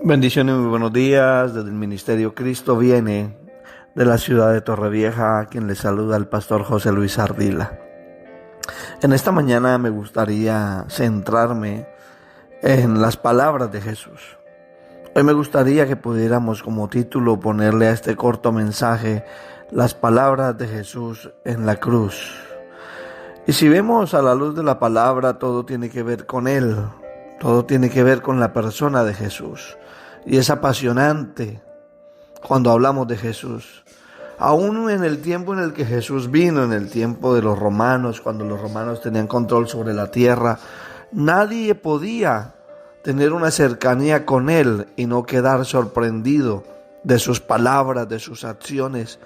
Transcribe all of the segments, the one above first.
Bendiciones, muy buenos días. Desde el Ministerio Cristo Viene de la ciudad de Torrevieja, a quien le saluda el pastor José Luis Ardila. En esta mañana me gustaría centrarme en las palabras de Jesús. Hoy me gustaría que pudiéramos como título ponerle a este corto mensaje las palabras de Jesús en la cruz. Y si vemos a la luz de la palabra, todo tiene que ver con Él, todo tiene que ver con la persona de Jesús. Y es apasionante cuando hablamos de Jesús. Aún en el tiempo en el que Jesús vino, en el tiempo de los romanos, cuando los romanos tenían control sobre la tierra, nadie podía tener una cercanía con Él y no quedar sorprendido de sus palabras, de sus acciones.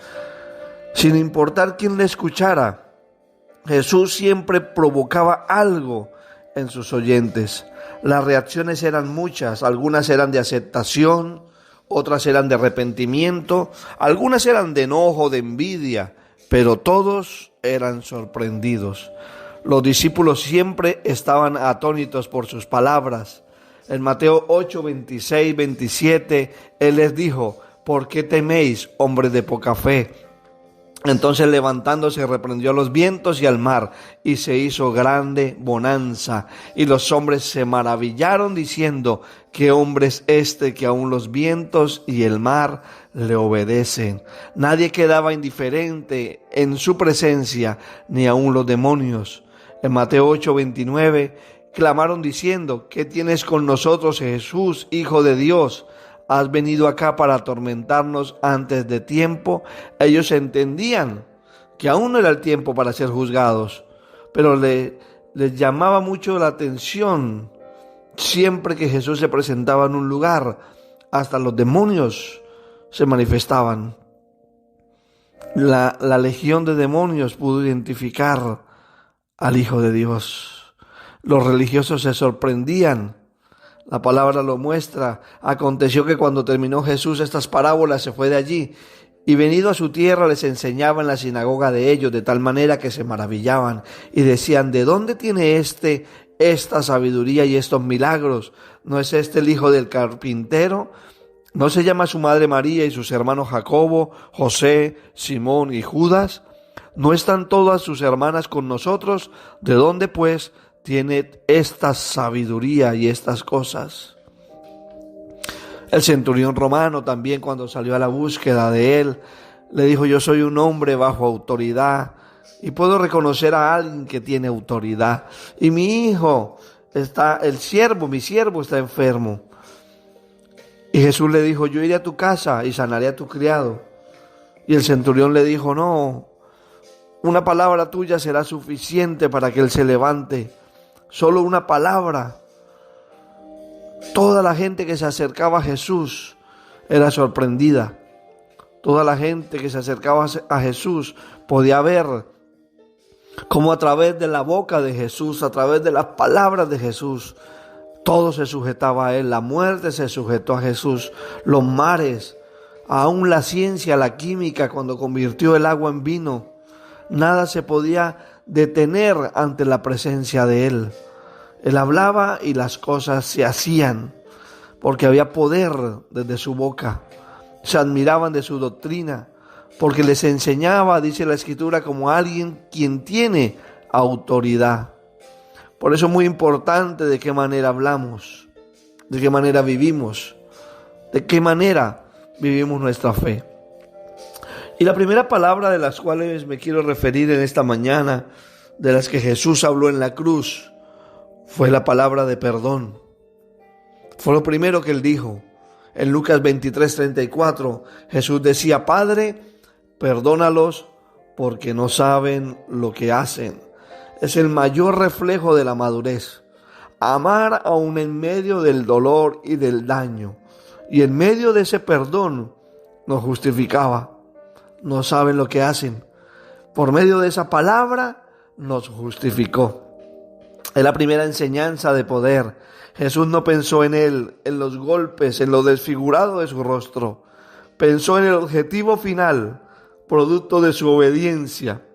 Sin importar quién le escuchara, Jesús siempre provocaba algo en sus oyentes. Las reacciones eran muchas, algunas eran de aceptación, otras eran de arrepentimiento, algunas eran de enojo, de envidia, pero todos eran sorprendidos. Los discípulos siempre estaban atónitos por sus palabras. En Mateo 8, 26, 27, Él les dijo: ¿por qué teméis, hombres de poca fe? Entonces levantándose reprendió a los vientos y al mar, y se hizo grande bonanza. Y los hombres se maravillaron diciendo: ¿qué hombre es este que aun los vientos y el mar le obedecen? Nadie quedaba indiferente en su presencia, ni aun los demonios. En Mateo 8, 29, clamaron diciendo: ¿qué tienes con nosotros, Jesús, Hijo de Dios? ¿Has venido acá para atormentarnos antes de tiempo? Ellos entendían que aún no era el tiempo para ser juzgados, pero les llamaba mucho la atención siempre que Jesús se presentaba en un lugar. Hasta los demonios se manifestaban. La legión de demonios pudo identificar al Hijo de Dios. Los religiosos se sorprendían. La palabra lo muestra. Aconteció que cuando terminó Jesús estas parábolas, se fue de allí, y venido a su tierra les enseñaba en la sinagoga de ellos, de tal manera que se maravillaban y decían: ¿de dónde tiene esta sabiduría y estos milagros? ¿No es este el hijo del carpintero? ¿No se llama su madre María y sus hermanos Jacobo, José, Simón y Judas? ¿No están todas sus hermanas con nosotros? ¿De dónde pues tiene esta sabiduría y estas cosas? El centurión romano también, cuando salió a la búsqueda de él, le dijo: yo soy un hombre bajo autoridad y puedo reconocer a alguien que tiene autoridad. Y mi hijo mi siervo está enfermo. Y Jesús le dijo: yo iré a tu casa y sanaré a tu criado. Y el centurión le dijo: no, una palabra tuya será suficiente para que él se levante. Solo una palabra. Toda la gente que se acercaba a Jesús era sorprendida. Toda la gente que se acercaba a Jesús podía ver cómo a través de la boca de Jesús, a través de las palabras de Jesús, todo se sujetaba a Él. La muerte se sujetó a Jesús. Los mares, aún la ciencia, la química, cuando convirtió el agua en vino, nada se podía detener ante la presencia de Él. Él hablaba y las cosas se hacían, porque había poder desde su boca. Se admiraban de su doctrina, porque les enseñaba, dice la Escritura, como alguien quien tiene autoridad. Por eso es muy importante de qué manera hablamos, de qué manera vivimos, de qué manera vivimos nuestra fe. Y la primera palabra de las cuales me quiero referir en esta mañana, de las que Jesús habló en la cruz, fue la palabra de perdón. Fue lo primero que Él dijo. En Lucas 23, 34, Jesús decía: Padre, perdónalos porque no saben lo que hacen. Es el mayor reflejo de la madurez. Amar aún en medio del dolor y del daño. Y en medio de ese perdón nos justificaba. No saben lo que hacen. Por medio de esa palabra nos justificó. Es la primera enseñanza de poder. Jesús no pensó en él, en los golpes, en lo desfigurado de su rostro. Pensó en el objetivo final, producto de su obediencia.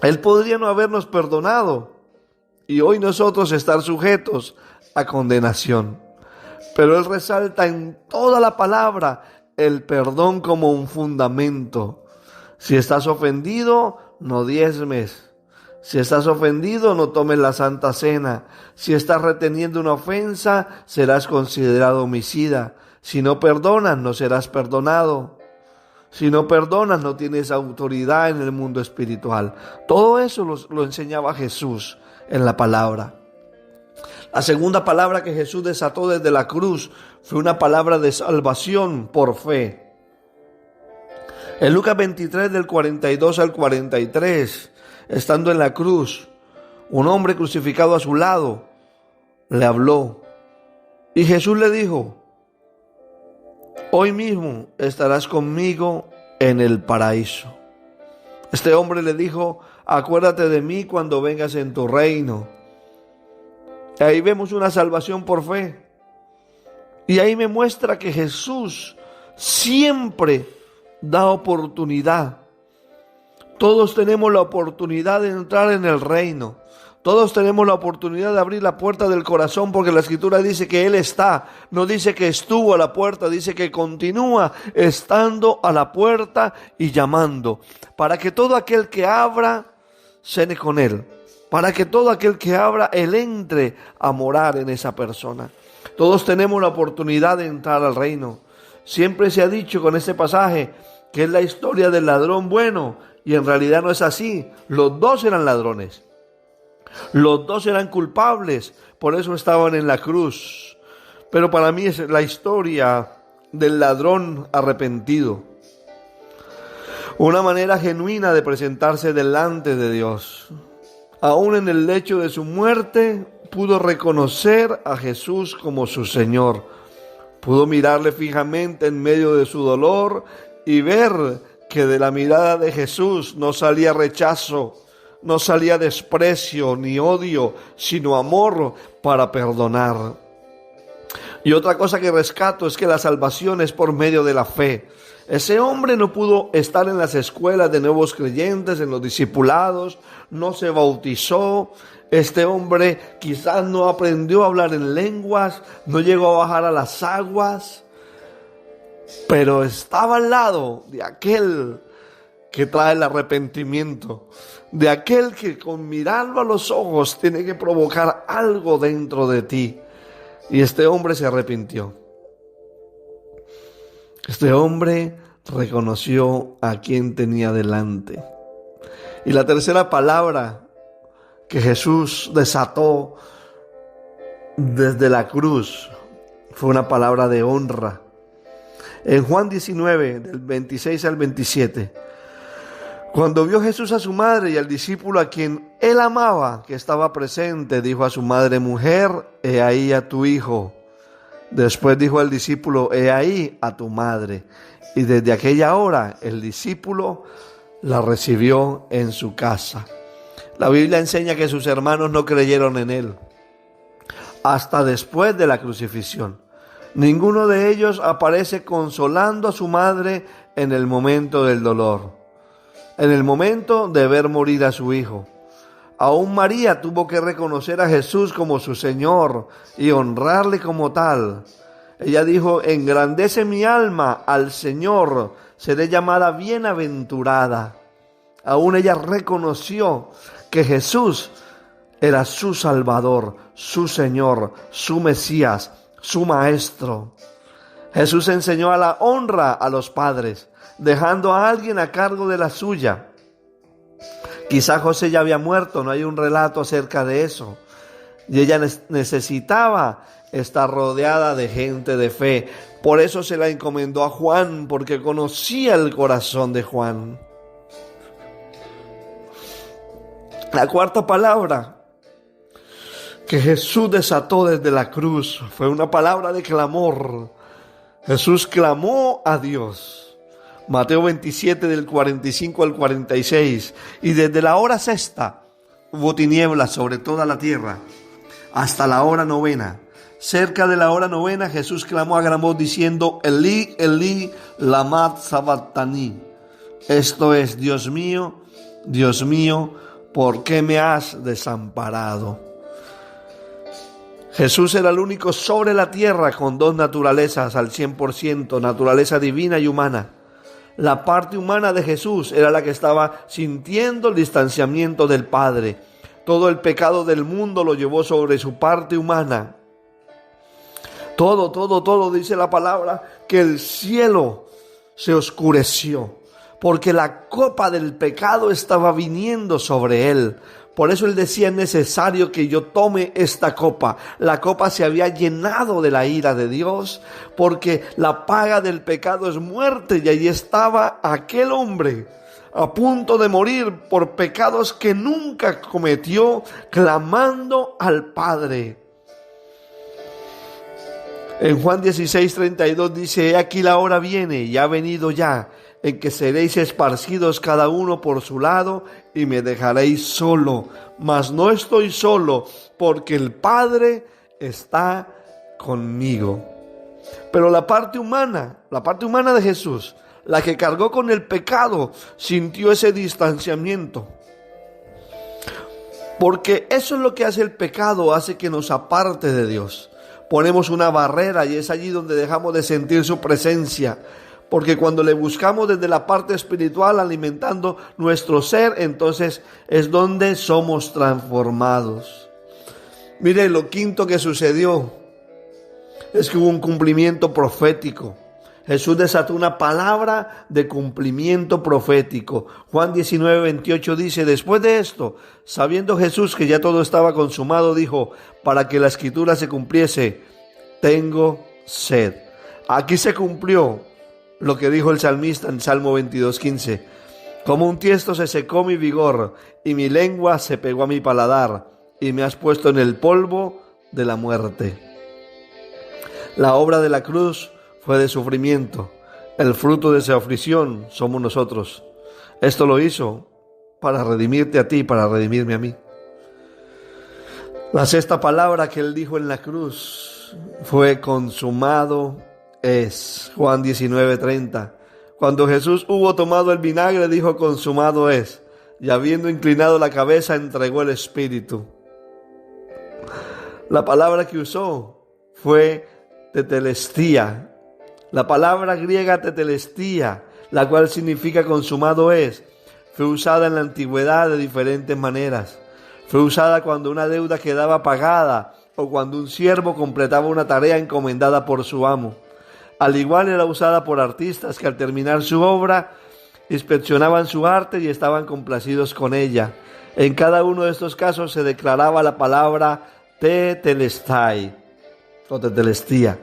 Él podría no habernos perdonado y hoy nosotros estar sujetos a condenación. Pero él resalta en toda la palabra el perdón como un fundamento. Si estás ofendido, no diezmes. Si estás ofendido, no tomes la Santa Cena. Si estás reteniendo una ofensa, serás considerado homicida. Si no perdonas, no serás perdonado. Si no perdonas, no tienes autoridad en el mundo espiritual. Todo eso lo enseñaba Jesús en la palabra. La segunda palabra que Jesús desató desde la cruz fue una palabra de salvación por fe. En Lucas 23, del 42 al 43, estando en la cruz, un hombre crucificado a su lado le habló. Y Jesús le dijo: hoy mismo estarás conmigo en el paraíso. Este hombre le dijo: acuérdate de mí cuando vengas en tu reino. Y ahí vemos una salvación por fe. Y ahí me muestra que Jesús siempre da oportunidad. Todos tenemos la oportunidad de entrar en el reino. Todos tenemos la oportunidad de abrir la puerta del corazón, porque la Escritura dice que Él está, no dice que estuvo a la puerta, dice que continúa estando a la puerta y llamando, para que todo aquel que abra cene con Él, para que todo aquel que abra, Él entre a morar en esa persona. Todos tenemos la oportunidad de entrar al reino. Siempre se ha dicho con este pasaje que es la historia del ladrón bueno, y en realidad no es así. Los dos eran ladrones. Los dos eran culpables, por eso estaban en la cruz. Pero para mí es la historia del ladrón arrepentido. Una manera genuina de presentarse delante de Dios. Aún en el lecho de su muerte, pudo reconocer a Jesús como su Señor. Pudo mirarle fijamente en medio de su dolor y ver que de la mirada de Jesús no salía rechazo, no salía desprecio ni odio, sino amor para perdonar. Y otra cosa que rescato es que la salvación es por medio de la fe. Ese hombre no pudo estar en las escuelas de nuevos creyentes, en los discipulados, no se bautizó. Este hombre quizás no aprendió a hablar en lenguas, no llegó a bajar a las aguas, pero estaba al lado de aquel que trae el arrepentimiento, de aquel que con mirarlo a los ojos tiene que provocar algo dentro de ti. Y este hombre se arrepintió. Este hombre reconoció a quien tenía delante. Y la tercera palabra que Jesús desató desde la cruz fue una palabra de honra. En Juan 19, del 26 al 27, cuando vio Jesús a su madre y al discípulo a quien él amaba, que estaba presente, dijo a su madre: mujer, he ahí a tu hijo. Después dijo al discípulo: he ahí a tu madre. Y desde aquella hora el discípulo la recibió en su casa. La Biblia enseña que sus hermanos no creyeron en él hasta después de la crucifixión. Ninguno de ellos aparece consolando a su madre en el momento del dolor, en el momento de ver morir a su hijo. Aún María tuvo que reconocer a Jesús como su Señor y honrarle como tal. Ella dijo: engrandece mi alma al Señor, seré llamada bienaventurada. Aún ella reconoció que Jesús era su Salvador, su Señor, su Mesías, su Maestro. Jesús enseñó a la honra a los padres, dejando a alguien a cargo de la suya. Quizá José ya había muerto, no hay un relato acerca de eso. Y ella necesitaba estar rodeada de gente de fe. Por eso se la encomendó a Juan, porque conocía el corazón de Juan. La cuarta palabra que Jesús desató desde la cruz fue una palabra de clamor. Jesús clamó a Dios. Mateo 27, del 45 al 46. Y desde la hora sexta hubo tinieblas sobre toda la tierra hasta la hora novena. Cerca de la hora novena Jesús clamó a gran voz diciendo: Elí, Elí, lama sabactani. Esto es: Dios mío, ¿por qué me has desamparado? Jesús era el único sobre la tierra con dos naturalezas al 100%, naturaleza divina y humana. La parte humana de Jesús era la que estaba sintiendo el distanciamiento del Padre. Todo el pecado del mundo lo llevó sobre su parte humana. Todo, dice la palabra, que el cielo se oscureció, porque la copa del pecado estaba viniendo sobre él. Por eso él decía: es necesario que yo tome esta copa. La copa se había llenado de la ira de Dios, porque la paga del pecado es muerte, y allí estaba aquel hombre a punto de morir por pecados que nunca cometió, clamando al Padre. En Juan 16:32 dice: he aquí la hora viene, y ha venido ya, en que seréis esparcidos cada uno por su lado, y me dejaréis solo. Mas no estoy solo, porque el Padre está conmigo. Pero la parte humana de Jesús, la que cargó con el pecado, sintió ese distanciamiento. Porque eso es lo que hace el pecado, hace que nos aparte de Dios. Ponemos una barrera, y es allí donde dejamos de sentir su presencia. Porque cuando le buscamos desde la parte espiritual, alimentando nuestro ser, entonces es donde somos transformados. Mire, lo quinto que sucedió es que hubo un cumplimiento profético. Jesús desató una palabra de cumplimiento profético. Juan 19:28 dice: después de esto, sabiendo Jesús que ya todo estaba consumado, dijo, para que la escritura se cumpliese: tengo sed. Aquí se cumplió lo que dijo el salmista en Salmo 22:15. Como un tiesto se secó mi vigor, y mi lengua se pegó a mi paladar, y me has puesto en el polvo de la muerte. La obra de la cruz fue de sufrimiento. El fruto de esa aflicción somos nosotros. Esto lo hizo para redimirte a ti, para redimirme a mí. La sexta palabra que él dijo en la cruz fue: consumado es. Juan 19:30. Cuando Jesús hubo tomado el vinagre, dijo: consumado es. Y habiendo inclinado la cabeza, entregó el espíritu. La palabra que usó fue tetelestía. La palabra griega tetelestía, la cual significa consumado es, fue usada en la antigüedad de diferentes maneras. Fue usada cuando una deuda quedaba pagada o cuando un siervo completaba una tarea encomendada por su amo. Al igual era usada por artistas que al terminar su obra inspeccionaban su arte y estaban complacidos con ella. En cada uno de estos casos se declaraba la palabra tetelestai o tetelestía.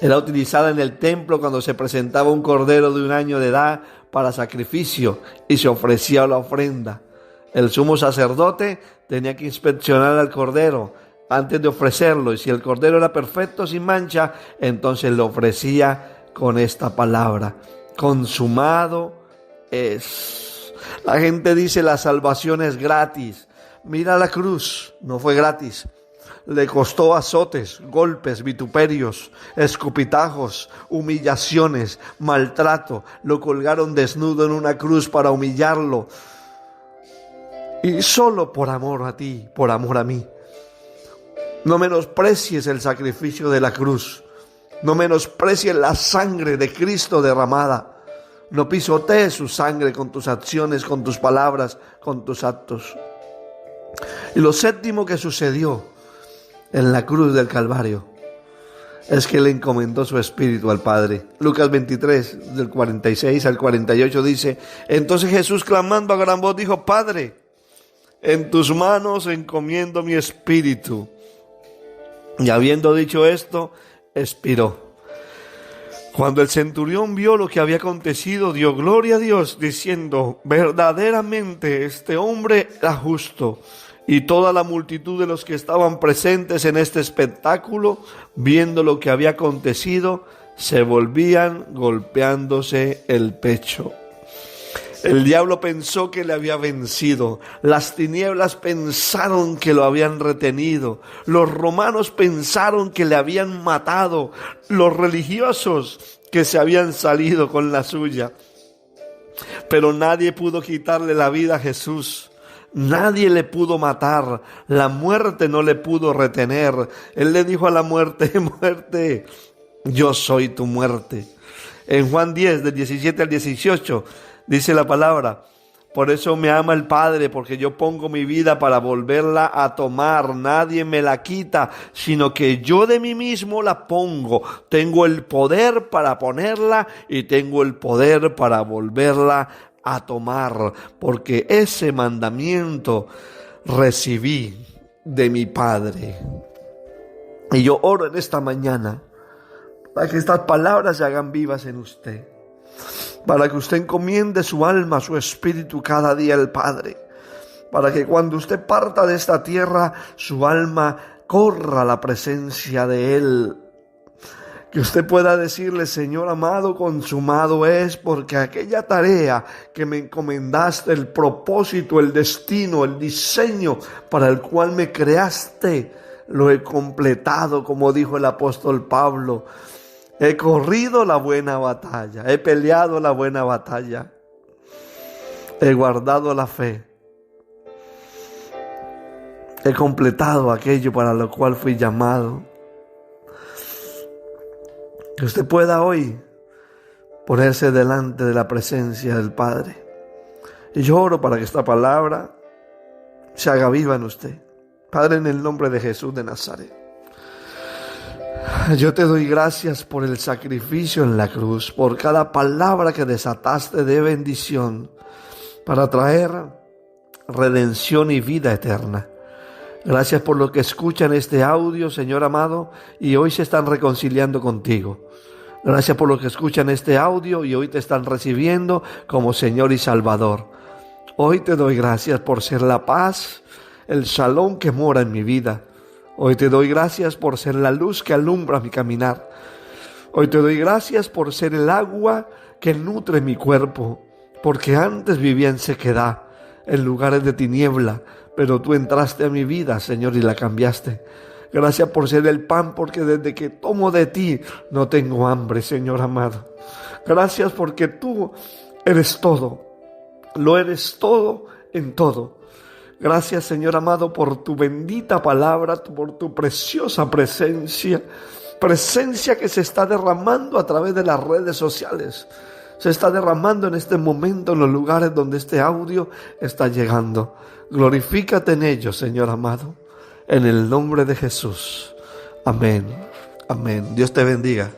Era utilizada en el templo cuando se presentaba un cordero de 1 año de edad para sacrificio y se ofrecía la ofrenda. El sumo sacerdote tenía que inspeccionar al cordero antes de ofrecerlo, y si el cordero era perfecto, sin mancha, entonces lo ofrecía con esta palabra: consumado es. La gente dice: la salvación es gratis. Mira la cruz, no fue gratis. Le costó azotes, golpes, vituperios, escupitajos, humillaciones, maltrato. Lo colgaron desnudo en una cruz para humillarlo. Y solo por amor a ti, por amor a mí. No menosprecies el sacrificio de la cruz. No menosprecies la sangre de Cristo derramada. No pisotees su sangre con tus acciones, con tus palabras, con tus actos. Y lo séptimo que sucedió en la cruz del Calvario es que le encomendó su espíritu al Padre. Lucas 23, del 46 al 48 dice: entonces Jesús, clamando a gran voz, dijo: Padre, en tus manos encomiendo mi espíritu. Y habiendo dicho esto, expiró. Cuando el centurión vio lo que había acontecido, dio gloria a Dios, diciendo: verdaderamente este hombre era justo. Y toda la multitud de los que estaban presentes en este espectáculo, viendo lo que había acontecido, se volvían golpeándose el pecho. El diablo pensó que le había vencido. Las tinieblas pensaron que lo habían retenido. Los romanos pensaron que le habían matado. Los religiosos que se habían salido con la suya. Pero nadie pudo quitarle la vida a Jesús. Nadie le pudo matar, la muerte no le pudo retener. Él le dijo a la muerte: muerte, yo soy tu muerte. En Juan 10, del 17 al 18, dice la palabra: por eso me ama el Padre, porque yo pongo mi vida para volverla a tomar. Nadie me la quita, sino que yo de mí mismo la pongo. Tengo el poder para ponerla y tengo el poder para volverla a tomar, porque ese mandamiento recibí de mi Padre. Y yo oro en esta mañana para que estas palabras se hagan vivas en usted, para que usted encomiende su alma, su espíritu cada día al Padre, para que cuando usted parta de esta tierra, su alma corra a la presencia de Él. Que usted pueda decirle: Señor amado, consumado es, porque aquella tarea que me encomendaste, el propósito, el destino, el diseño para el cual me creaste, lo he completado, como dijo el apóstol Pablo. He corrido la buena batalla, he peleado la buena batalla, he guardado la fe, he completado aquello para lo cual fui llamado. Que usted pueda hoy ponerse delante de la presencia del Padre. Y yo oro para que esta palabra se haga viva en usted. Padre, en el nombre de Jesús de Nazaret, yo te doy gracias por el sacrificio en la cruz, por cada palabra que desataste de bendición para traer redención y vida eterna. Gracias por lo que escuchan este audio, Señor amado, y hoy se están reconciliando contigo. Gracias por lo que escuchan este audio y hoy te están recibiendo como Señor y Salvador. Hoy te doy gracias por ser la paz, el shalom que mora en mi vida. Hoy te doy gracias por ser la luz que alumbra mi caminar. Hoy te doy gracias por ser el agua que nutre mi cuerpo, porque antes vivía en sequedad, en lugares de tiniebla, pero tú entraste a mi vida, Señor, y la cambiaste. Gracias por ser el pan, porque desde que tomo de ti no tengo hambre, Señor amado. Gracias porque tú eres todo, lo eres todo en todo. Gracias, Señor amado, por tu bendita palabra, por tu preciosa presencia que se está derramando a través de las redes sociales. Se está derramando en este momento en los lugares donde este audio está llegando. Glorifícate en ellos, Señor amado, en el nombre de Jesús. Amén. Amén. Dios te bendiga.